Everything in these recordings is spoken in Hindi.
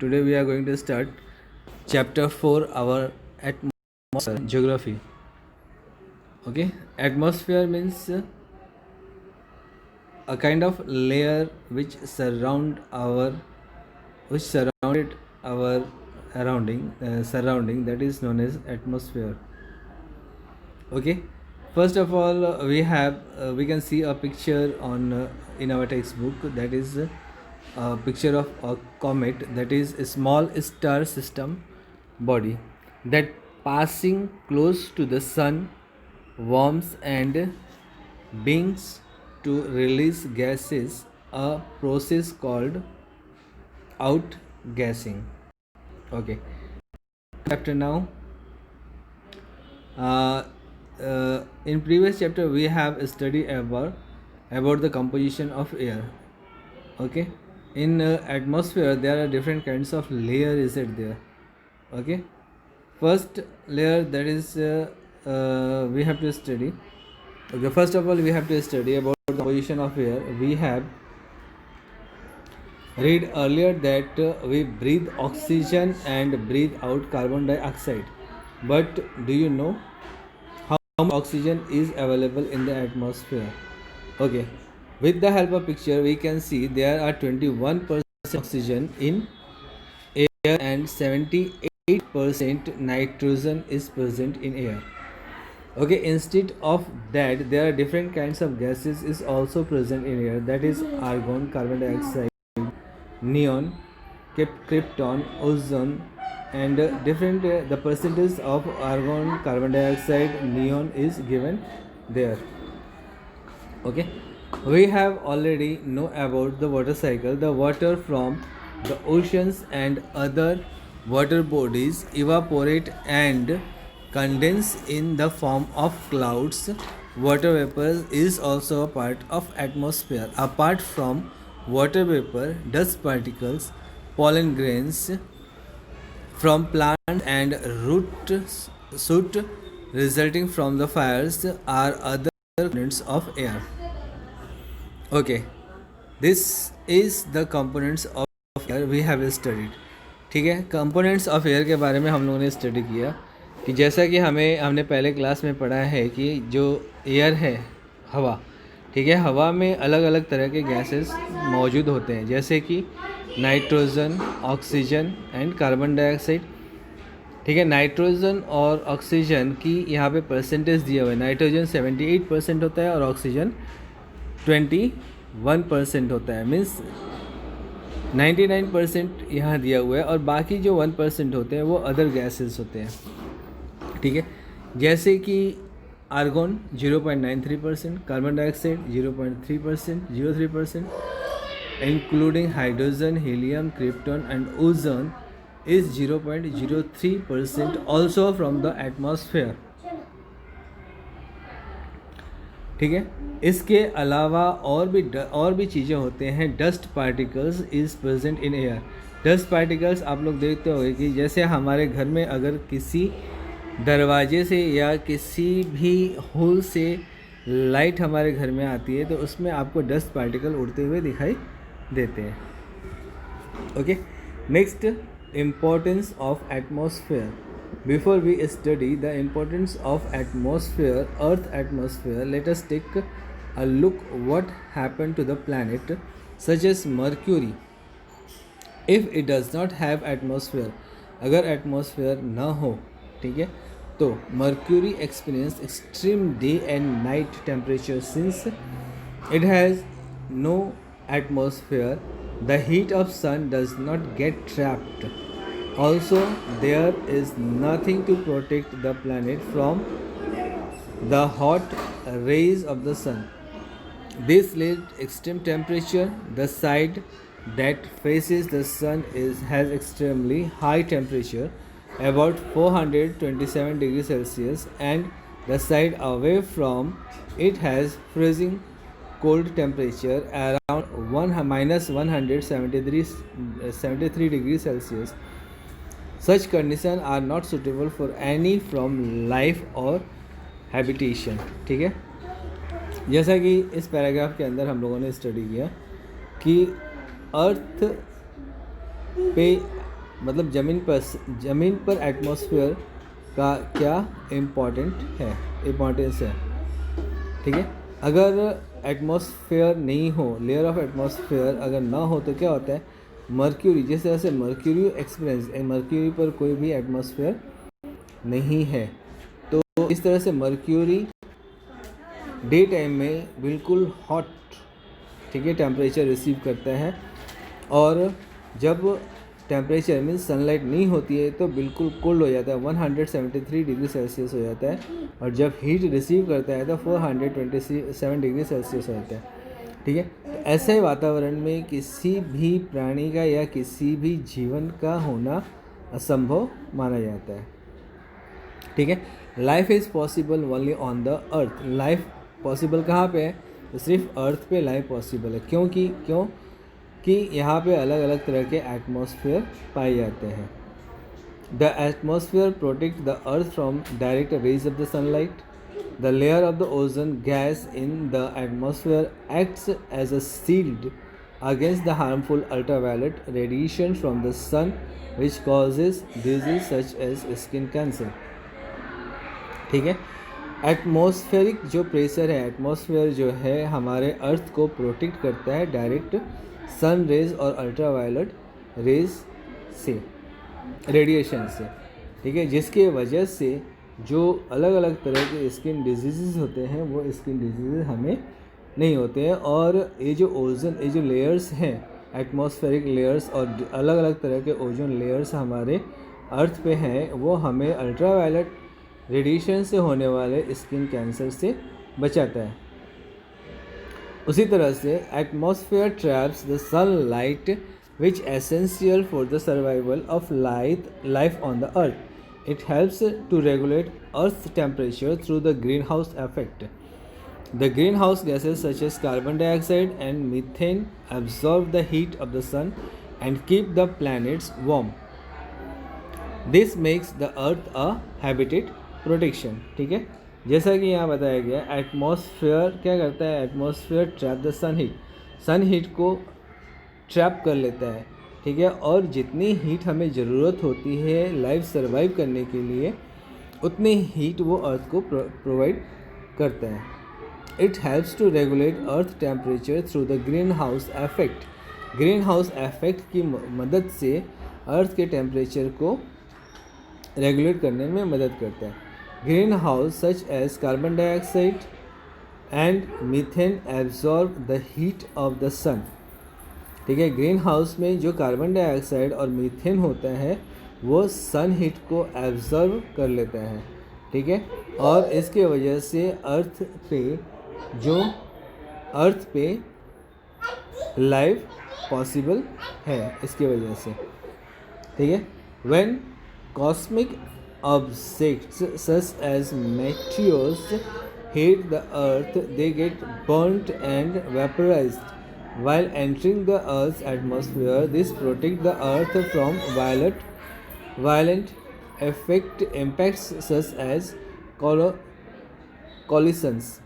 Today we are going to start chapter 4, our atmosphere geography. Okay, atmosphere means a kind of layer which surrounded our surrounding, that is known as atmosphere. Okay, first of all, we can see a picture on in our textbook, that is a picture of a comet, that is a small star system body that passing close to the sun warms and begins to release gases, a process called outgassing. Okay, after now, uh, in previous chapter we have studied about the composition of air. Okay, in atmosphere there are different kinds of layer is it there. Okay, first layer, that is we have to study. Okay, first of all we have to study about the composition of air. We have read earlier that we breathe oxygen and breathe out carbon dioxide, but do you know how much oxygen is available in the atmosphere? Okay, with the help of picture we can see there are 21% oxygen in air and 78% nitrogen is present in air. Okay, instead of that there are different kinds of gases is also present in air, that is argon, carbon dioxide, neon, krypton, ozone, and different the percentage of argon, carbon dioxide, neon is given there. Okay, we have already know about the water cycle. The water from the oceans and other water bodies evaporate and condense in the form of clouds. Water vapor is also a part of atmosphere. Apart from water vapor, dust particles, pollen grains from plants and root soot resulting from the fires are other components of air. Okay, this is the components of air we have studied. ठीक है, कंपोनेंट्स ऑफ एयर के बारे में हम लोगों ने स्टडी किया कि जैसा कि हमने पहले क्लास में पढ़ा है कि जो एयर है हवा, ठीक है, हवा में अलग अलग तरह के गैसेस मौजूद होते हैं, जैसे कि nitrogen, oxygen and carbon dioxide. ठीक है, नाइट्रोजन और ऑक्सीजन की यहाँ पे परसेंटेज दिया हुआ है. नाइट्रोजन 78% होता है और ऑक्सीजन 21% होता है. मीन्स 99% यहाँ दिया हुआ है और बाकी जो 1% होते हैं वो अदर गैसेस होते हैं. ठीक है, जैसे कि argon 0.93%, carbon dioxide 0.03%, including hydrogen, helium, krypton and ozone is 0.03% also from the atmosphere. ठीक है, इसके अलावा और भी चीज़ें होते हैं. Dust particles is present in air. Dust particles आप लोग देखते होंगे कि जैसे हमारे घर में अगर किसी दरवाजे से या किसी भी होल से लाइट हमारे घर में आती है तो उसमें आपको डस्ट पार्टिकल उड़ते हुए दिखाई देते हैं. Okay, next, importance of atmosphere. Before we study the importance of atmosphere, earth atmosphere, let us take a look what happened to the planet such as Mercury if it does not have atmosphere. अगर atmosphere ना हो, ठीक है, तो Mercury experience extreme day and night temperature. Since it has no atmosphere, the heat of sun does not get trapped. Also, there is nothing to protect the planet from the hot rays of the sun. This leads to extreme temperature. The side that faces the sun has extremely high temperature, about 427 degrees Celsius, and the side away from it has freezing cold temperature around minus 173 degrees Celsius. Such conditions are not suitable for any from life or habitation. ठीक है, जैसा कि इस पैराग्राफ के अंदर हम लोगों ने स्टडी किया कि अर्थ पे मतलब ज़मीन पर एटमॉस्फेयर का क्या इम्पोर्टेंस है। ठीक है, अगर एटमॉस्फेयर नहीं हो, लेयर ऑफ एटमॉस्फेयर अगर ना हो तो क्या होता है, मर्क्यूरी, जिस तरह से मर्क्यूरी एक्सपीरियंस, मर्क्यूरी पर कोई भी एटमॉस्फेयर नहीं है, तो इस तरह से मर्क्यूरी डे टाइम में बिल्कुल हॉट, ठीक है, टेम्परेचर रिसीव करता है, और जब टेम्परेचर मीन्स सनलाइट नहीं होती है तो बिल्कुल कोल्ड हो जाता है, 173 डिग्री सेल्सियस हो जाता है, और जब हीट रिसीव करता है तो 427 डिग्री सेल्सियस हो जाता है। ठीक है, तो ऐसे वातावरण में किसी भी प्राणी का या किसी भी जीवन का होना असंभव माना जाता है। ठीक है, life is possible only on the earth. Life possible कहाँ पे है, तो सिर्फ अर्थ पे लाइफ पॉसिबल है। क्योंकि यहाँ पे अलग अलग तरह के एटमॉस्फेयर पाए जाते हैं। The atmosphere protect the earth from direct rays of the sunlight. The layer of the ozone gas in the atmosphere acts as a shield against the harmful ultraviolet radiation from the sun which causes disease such as skin cancer। ठीक है, एटमॉस्फेरिक जो प्रेशर है, एटमॉस्फेयर जो है हमारे अर्थ को प्रोटेक्ट करता है डायरेक्ट सन रेज और अल्ट्रावायलेट रेज से, रेडिएशन से। ठीक है, जिसके वजह से जो अलग अलग तरह के स्किन डिजीज़ होते हैं वो स्किन डिजीज़ हमें नहीं होते हैं। और ये जो ओजोन, ये जो लेयर्स हैं, एटमॉस्फेरिक लेयर्स और अलग अलग तरह के ओजोन लेयर्स हमारे अर्थ पे हैं, वो हमें अल्ट्रावायलेट रेडिएशन से होने वाले स्किन कैंसर से बचाता है। उसी तरह से atmosphere traps the sunlight which essential for the survival of life on the earth. It helps to regulate earth temperature through the greenhouse effect. The greenhouse gases such as carbon dioxide and methane absorb the heat of the sun and keep the planets warm. This makes the earth a habitat protection। ठीक है, जैसा कि यहाँ बताया गया, एटमॉस्फेयर क्या करता है, atmosphere trap the sun heat को ट्रैप कर लेता है। ठीक है, और जितनी हीट हमें ज़रूरत होती है लाइफ सर्वाइव करने के लिए, उतनी हीट वो अर्थ को प्रोवाइड करता है। It helps to regulate earth temperature through the greenhouse effect। Green house effect की मदद से अर्थ के टेम्परेचर को रेगुलेट करने में मदद करता है। Greenhouse such as carbon dioxide and methane absorb the heat of the sun. ठीक है, ग्रीन हाउस में जो कार्बन डाइऑक्साइड और मीथेन होता है वो सन हीट को एब्जॉर्ब कर लेता है। ठीक है, और इसके वजह से अर्थ पे लाइफ पॉसिबल है इसके वजह से। ठीक है, when cosmic objects such as meteors hit the earth they get burnt and vaporised while entering the earth atmosphere. This protect the earth from violent effect impacts such as collisions.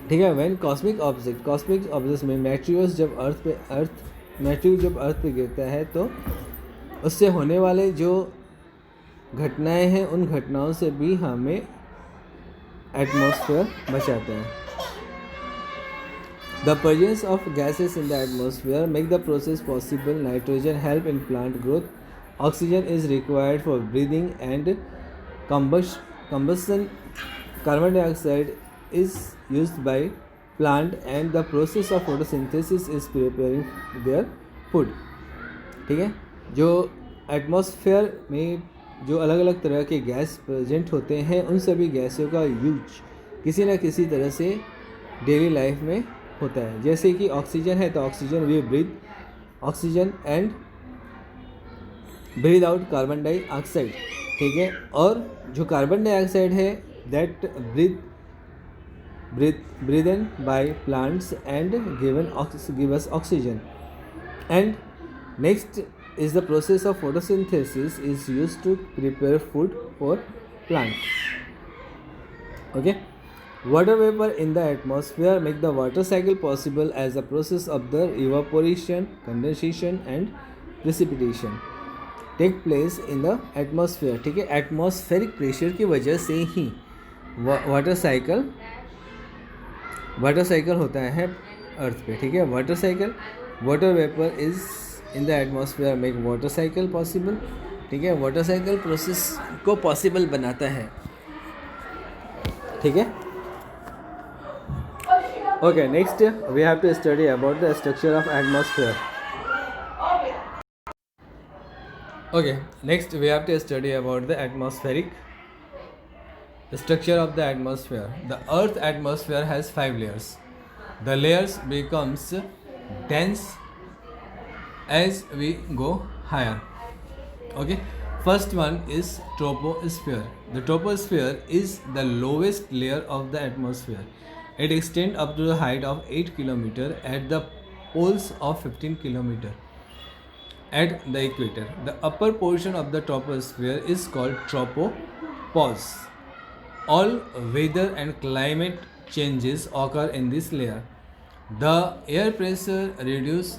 ठीक है, व्हेन कॉस्मिक ऑब्जेक्ट्स में मेट्रियो जब अर्थ पे गिरता है तो उससे होने वाले जो घटनाएं हैं, उन घटनाओं से भी हमें एटमॉस्फेयर बचाता है। The presence of gases in the atmosphere make the process possible. Nitrogen help in plant growth. Oxygen is required for breathing and combustion। Carbon dioxide is used by plant and the process of photosynthesis is preparing their food। ठीक है, जो एटमॉस्फेयर में जो अलग अलग तरह के गैस प्रेजेंट होते हैं, उन सभी गैसों का यूज किसी न किसी तरह से डेली लाइफ में होता है। जैसे कि ऑक्सीजन है तो oxygen we breathe oxygen and breathe out carbon dioxide. ठीक है, और जो कार्बन डाइऑक्साइड है that breathed by plants and give us oxygen। And next is the process of photosynthesis is used to prepare food for plant। Okay, water vapor in the atmosphere make the water cycle possible as a process of the evaporation, condensation and precipitation। Take place in the atmosphere, ठीक है। एटमॉस्फेरिक प्रेशर की वजह से ही वाटर साइकिल होता है अर्थ पे, ठीक है। Water vapour is in the atmosphere make water cycle possible, ठीक है। वाटर साइकिल प्रोसेस को पॉसिबल बनाता है, ठीक है। Okay, next we have to study about the structure of atmosphere. Okay, next we have to study about the atmospheric structure of the atmosphere. The Earth atmosphere has 5 layers. The layers becomes dense as we go higher. Okay, first one is troposphere. The troposphere is the lowest layer of the atmosphere. It extends up to the height of 8 km at the poles of 15 km. At the equator, the upper portion of the troposphere is called tropopause. All weather and climate changes occur in this layer. The air pressure reduces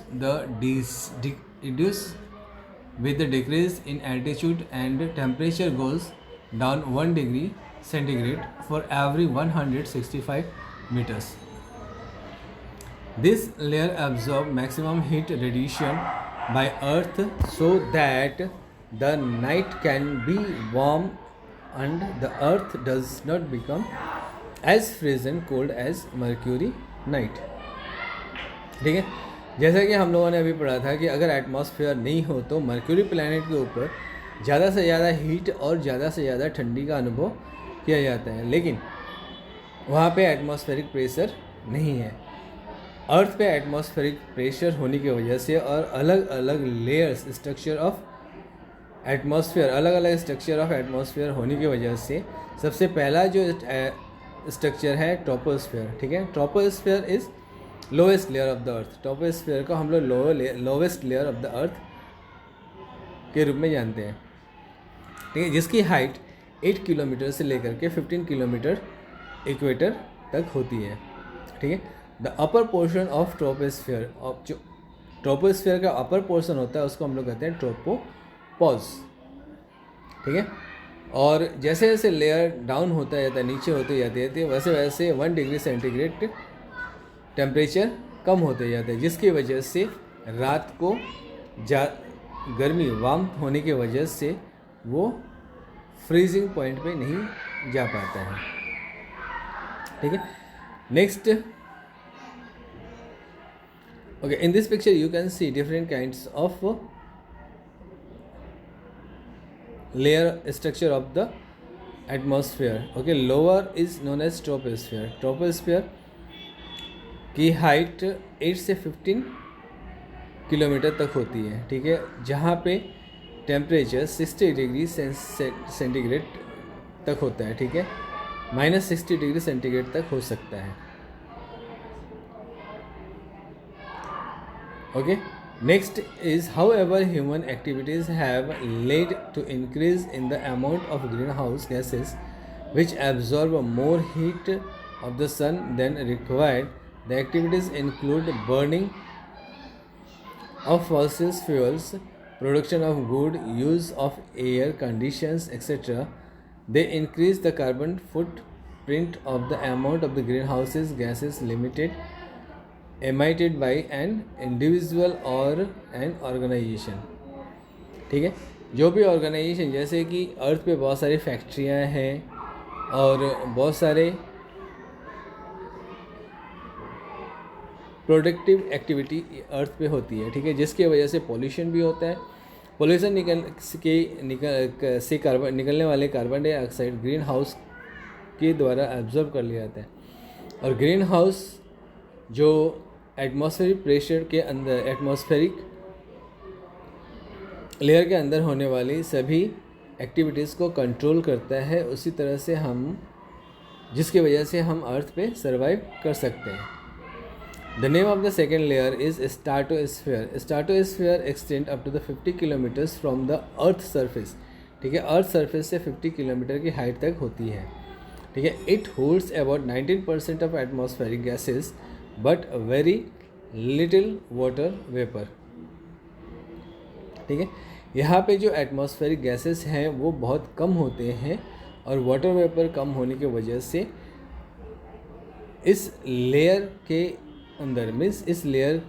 with the decrease in altitude, and temperature goes down 1 degree centigrade for every 165 meters. This layer absorbs maximum heat radiation by Earth so that the night can be warm and the Earth does not become as freezing cold as Mercury night, ठीक है। जैसा कि हम लोगों ने अभी पढ़ा था कि अगर एटमॉस्फेयर नहीं हो तो मर्क्यूरी प्लैनेट के ऊपर ज़्यादा से ज़्यादा हीट और ज़्यादा से ज़्यादा ठंडी का अनुभव किया जाता है, लेकिन वहाँ पे एटमॉस्फेरिक प्रेशर नहीं है। अर्थ पे एटमॉस्फेरिक प्रेशर होने की वजह से और अलग अलग लेयर्स स्ट्रक्चर ऑफ एटमॉस्फेयर होने की वजह से सबसे पहला जो स्ट्रक्चर है ट्रोपोस्फेयर, ठीक है। Troposphere is lowest layer of the earth. Troposphere को हम लोग lowest layer of the earth के रूप में जानते हैं, ठीक है, जिसकी हाइट 8 किलोमीटर से लेकर के 15 किलोमीटर इक्वेटर तक होती है, ठीक है। The upper portion of troposphere, जो ट्रोपोस्फेयर का अपर पोर्शन होता है उसको हम लोग कहते हैं ट्रोपोपॉज, ठीक है। और जैसे जैसे लेयर डाउन होता जाता है, नीचे होते जाते जाते वैसे वैसे 1 डिग्री सेंटीग्रेड टेम्परेचर कम होते जाते हैं, जिसकी वजह से रात को गर्मी वार्म होने की वजह से वो फ्रीजिंग पॉइंट पे नहीं जा पाता है, ठीक है। Next, okay, in this picture you can see different kinds of layer structure of the atmosphere. Okay, lower is known as troposphere. Troposphere की हाइट 8 से 15 किलोमीटर तक होती है, ठीक है, जहाँ पे टेम्परेचर 60 डिग्री सेंटीग्रेड तक होता है, ठीक है, -60 डिग्री सेंटीग्रेड तक हो सकता है। Okay, next is however human activities have led to increase in the amount of greenhouse gases which absorb more heat of the sun than required. The activities include burning of fossil fuels, production of wood, use of air conditions, etc. They increase the carbon footprint of the amount of the greenhouse gases emitted by an individual or an organization, ठीक है। जो भी ऑर्गेनाइजेशन, जैसे कि अर्थ पे बहुत सारी फैक्ट्रियाँ हैं और बहुत सारे प्रोडक्टिव एक्टिविटी अर्थ पे होती है, ठीक है, जिसकी वजह से पॉल्यूशन भी होता है। पॉल्यूशन निकलने वाले कार्बन डाइऑक्साइड ग्रीन हाउस के द्वारा एब्जॉर्ब कर लिया जाता है, और ग्रीन हाउस जो एटमॉस्फेरिक प्रेशर के अंदर, एटमॉस्फेरिक लेयर के अंदर होने वाली सभी एक्टिविटीज़ को कंट्रोल करता है, उसी तरह से जिसकी वजह से हम अर्थ पे सर्वाइव कर सकते हैं। The name of the second layer is stratosphere. Stratosphere extend up to the 50 kilometres from the earth surface, ठीक है, अर्थ सरफेस से 50 किलोमीटर की हाइट तक होती है, ठीक है। It holds about 19% of atmospheric gases but very little water vapour, ठीक है। यहाँ पे जो एटमॉस्फेरिक गैसेस हैं वो बहुत कम होते हैं और वाटर वेपर कम होने की वजह से इस लेयर के अंदर मीन्स इस लेयर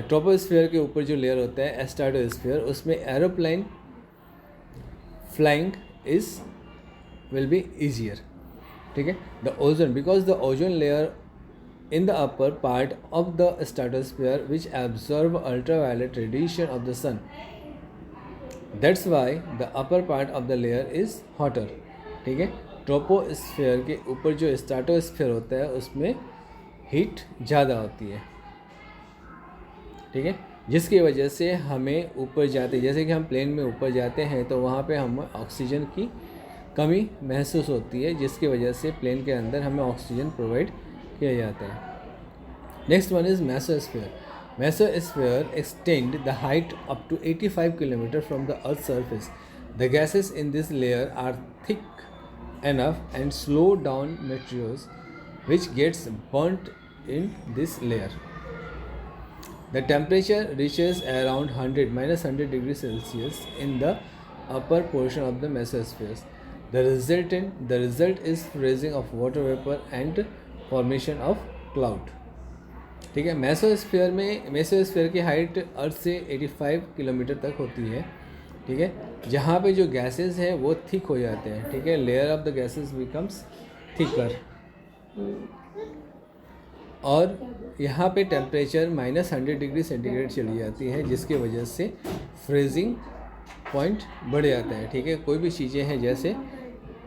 ट्रोपोस्फेयर के ऊपर जो लेयर होता है स्ट्रेटोस्फेयर, उसमें aeroplane flying is will be easier, ठीक है। The ozone, because the ozone layer in the upper part of the stratosphere which absorb ultraviolet radiation of the sun, that's why the upper part of the layer is hotter, ठीक है। ट्रोपोस्फेयर के ऊपर जो स्ट्रेटोस्फेयर होता है उसमें हीट ज़्यादा होती है, ठीक है, जिसकी वजह से हमें ऊपर जाते, जैसे कि हम प्लेन में ऊपर जाते हैं तो वहाँ पे हमें ऑक्सीजन की कमी महसूस होती है, जिसकी वजह से प्लेन के अंदर हमें ऑक्सीजन प्रोवाइड किया जाता है। Next one is mesosphere. Mesosphere extend the height up to 85 kilometre from the earth surface. The gases in this layer are thick enough and slow down materials which gets burnt in this layer. The temperature reaches around 100 degrees Celsius in the upper portion of the mesosphere. The result is freezing of water vapor and formation of cloud. ठीक है। मेसोस्फेयर की हाइट अर्थ से 85 किलोमीटर तक होती है, ठीक है, जहाँ पे जो गैसेस हैं वो थिक हो जाते हैं, ठीक है। Layer of the gases becomes thicker और यहाँ पे टेम्परेचर -100 डिग्री सेंटीग्रेड चली जाती है, जिसकी वजह से फ्रीजिंग पॉइंट बढ़ जाता है, ठीक है। कोई भी चीज़ें हैं जैसे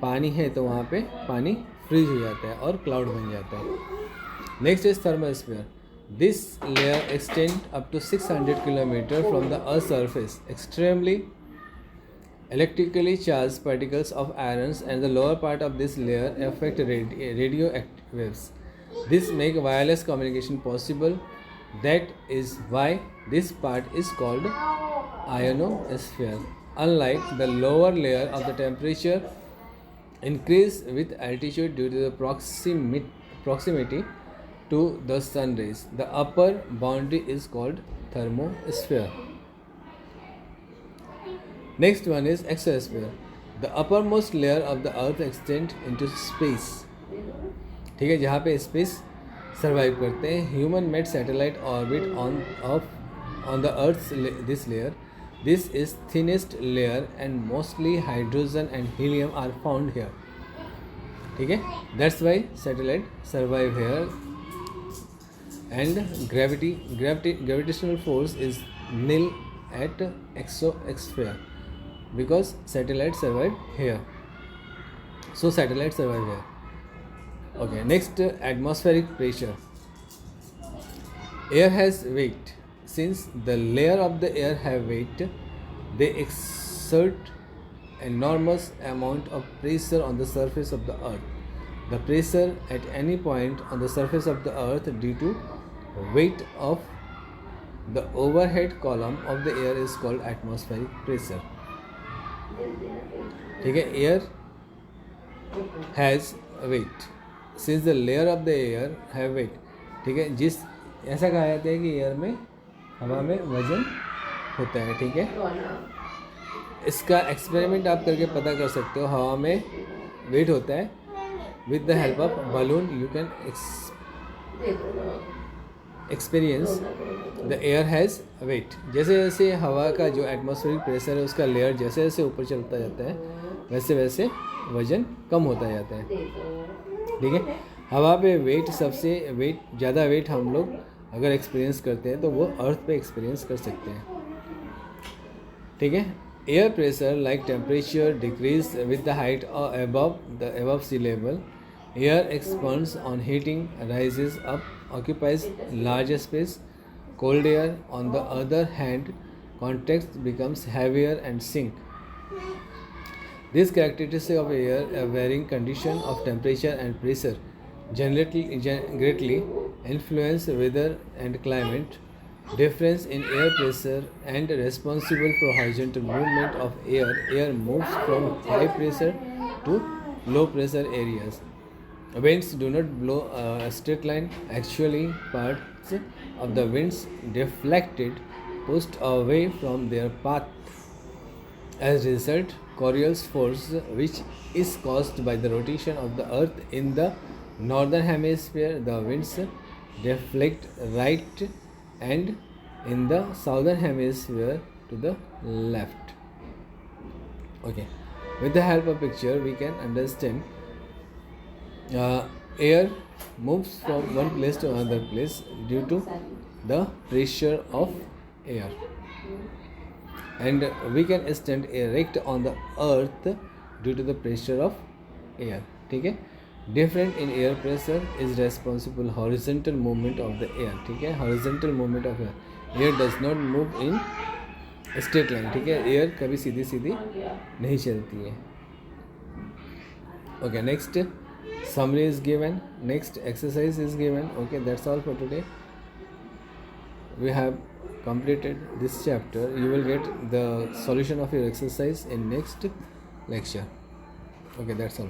पानी है तो वहाँ पे पानी फ्रीज हो जाता है और क्लाउड बन जाता है। Next is thermosphere. This layer extend up to 600 kilometre from the earth surface. Extremely electrically charged particles of ions and the lower part of this layer affect radioactive waves. This make wireless communication possible. That is why this part is called ionosphere. Unlike the lower layer of the temperature increase with altitude due to the proximity to the sun rays. The upper boundary is called thermosphere. Next one is exosphere. The uppermost layer of the earth extends into space, ठीक है, जहाँ पे स्पेस सर्वाइव करते हैं। Human made satellite orbit on the earth this layer. This is thinnest layer and mostly hydrogen and helium are found here, ठीक है। That's why satellite survive here and gravitational force is nil at exosphere because satellite survive here. So satellite survive here. Okay, next atmospheric pressure. Air has weight. Since the layer of the air have weight, they exert enormous amount of pressure on the surface of the earth. The pressure at any point on the surface of the earth due to weight of the overhead column of the air is called atmospheric pressure. ठीक है। Air has weight since the layer of the air have weight, ठीक है। जिस ऐसा कहा जाता है कि एयर में हवा में वजन होता है, ठीक है। इसका एक्सपेरिमेंट आप करके पता कर सकते हो। हवा में वेट होता है, with the help of balloon you can experience the air has wait. जैसे जैसे हवा का जो एटमॉस्फेरिक प्रेशर है उसका लेयर जैसे जैसे ऊपर चलता जाता है वैसे वैसे वज़न कम होता जाता है, ठीक है। हवा पे वेट सबसे ज़्यादा वेट हम लोग अगर एक्सपीरियंस करते हैं तो वो अर्थ पे एक्सपीरियंस कर सकते हैं, ठीक है। Air pressure like temperature decrease with the height above sea level. Air expands on heating, rises up, occupies larger space. Cold air, on the other hand, contracts, becomes heavier and sink. This characteristic of air, a varying condition of temperature and pressure, greatly influence weather and climate. Difference in air pressure and responsible for horizontal movement of air. Air moves from high pressure to low pressure areas. Winds do not blow a straight line. Actually, parts of the winds deflected pushed away from their path. As a result, Coriolis force, which is caused by the rotation of the earth in the northern hemisphere, the winds deflect right, and in the southern hemisphere to the left. Okay, with the help of picture we can understand air moves from one place to another place due to the pressure of air, and we can stand erect on the earth due to the pressure of air. ठीक है, different in air pressure is responsible horizontal movement of the air. ठीक है, horizontal movement of air does not move in straight line. ठीक है, air कभी सीधी सीधी नहीं चलती है. Okay, next summary is given, next exercise is given. Okay, that's all for today. We have completed this chapter. You will get the solution of your exercise in next lecture. Okay, that's all.